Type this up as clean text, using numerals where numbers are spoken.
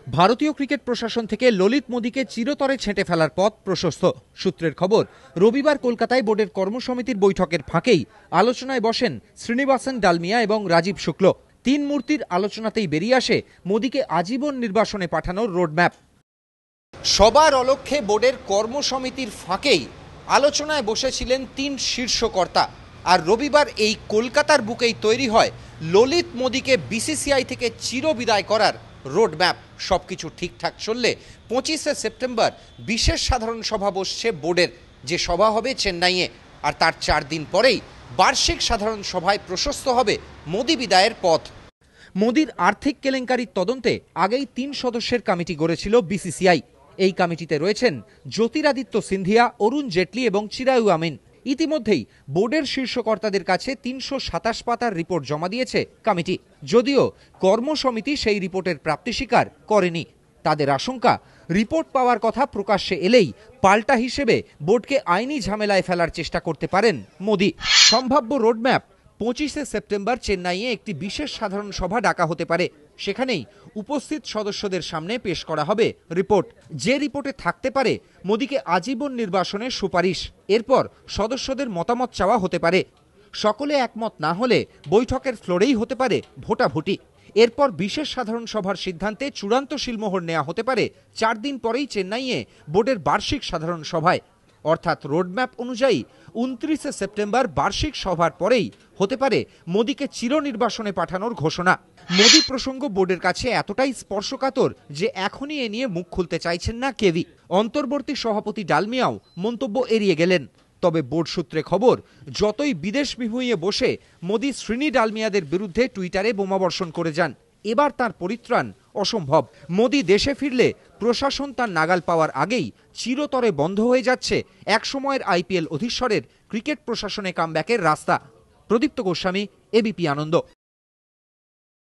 ভারতীয় ক্রিকেট প্রশাসন থেকে ললিত মোদীকে চিরতরে ছেঁটে ফেলার পথ প্রশস্ত। সূত্রের খবর, রবিবার কলকাতায় বোর্ডের কর্মসমিতির বৈঠকের ফাঁকেই আলোচনায় বসেন শ্রীনিবাসন ডালমিয়া এবং রাজীব শুক্ল। তিন মূর্তির আলোচনাতেই বেরিয়ে আসে মোদীকে আজীবন নির্বাসনে পাঠানোর রোডম্যাপ। সবার অলক্ষ্যে বোর্ডের কর্মসমিতির ফাঁকেই আলোচনায় বসেছিলেন তিন শীর্ষ কর্তা। আর রবিবার এই কলকাতার বুকেই তৈরি হয় ললিত মোদীকে বিসিসিআই থেকে চিরবিদায় করার রোডম্যাপ। সবকিছু ঠিকঠাক চললে 25শে সেপ্টেম্বর বিশেষ সাধারণ সভা বসছে বোর্ডের, যে সভা হবে চেন্নাইয়ে। আর তার 4 দিন পরেই বার্ষিক সাধারণ সভায় প্রশস্ত হবে মোদী বিদায়ের পথ। মোদীর আর্থিক কেলেঙ্কারির তদন্তে আগেই 3 সদস্যের কমিটি গড়েছিল বিসিসিআই। এই কমিটিতে রয়েছেন জ্যোতিরাদিত্য সিন্ধিয়া, অরুণ জেটলি এবং চিরায়ু আমিন। ইতিমধ্যেই বোর্ডের শীর্ষ কর্তাদের কাছে 327 পাতার রিপোর্ট জমা দিয়েছে কমিটি। যদিও কর্মসমিতি সেই রিপোর্টের প্রাপ্তি স্বীকার করেনি। তাদের আশঙ্কা, রিপোর্ট পাওয়ার কথা প্রকাশ্যে এলেই পাল্টা হিসেবে বোর্ডকে আইনি ঝামেলায় ফেলার চেষ্টা করতে পারেন মোদী। সম্ভাব্য রোডম্যাপ, 25শে সেপ্টেম্বর চেন্নাইয়ে একটি বিশেষ সাধারণ সভা ডাকা হতে পারে। সেখানেই উপস্থিত সদস্যদের সামনে পেশ করা হবে রিপোর্ট। যে রিপোর্টে থাকতে পারে মোদীকে আজীবন নির্বাসনের সুপারিশ। এরপর সদস্যদের মতামত চাওয়া হতে পারে। সকলে একমত না হলে বৈঠকের ফ্লোরেই হতে পারে ভোটাভুটি। এরপর বিশেষ সাধারণ সভার সিদ্ধান্তে চূড়ান্ত সিলমোহর নেওয়া হতে পারে 4 দিন পরেই চেন্নাইয়ে বোর্ডের বার্ষিক সাধারণ সভায়। অর্থাৎ রোডম্যাপ অনুযায়ী 29শে সেপ্টেম্বর বার্ষিক সভার পরেই হতে পারে মোদীকে চিরনির্বাসনে পাঠানোর ঘোষণা। মোদী প্রসঙ্গ বোর্ডের কাছে এতটাই স্পর্শকাতর যে এখনই এ নিয়ে মুখ খুলতে চাইছেন না কেউই। অন্তর্বর্তী সভাপতি ডালমিয়াও মন্তব্য এড়িয়ে গেলেন। তবে বোর্ড সূত্রে খবর, যতই বিদেশ বিভুঁইয়ে বসে মোদী শ্রীনি ডালমিয়াদের বিরুদ্ধে টুইটারে বোমাবর্ষণ করে যান, এবার তার পরিত্রাণ অসম্ভব। মোদী দেশে ফিরলে প্রশাসন তার নাগাল পাওয়ার আগেই চিরতরে বন্ধ হয়ে যাচ্ছে একসময়ের আইপিএল অধীশ্বরের ক্রিকেট প্রশাসনে কামব্যাকের রাস্তা। প্রদীপ্ত গোস্বামী, এবিপি আনন্দ।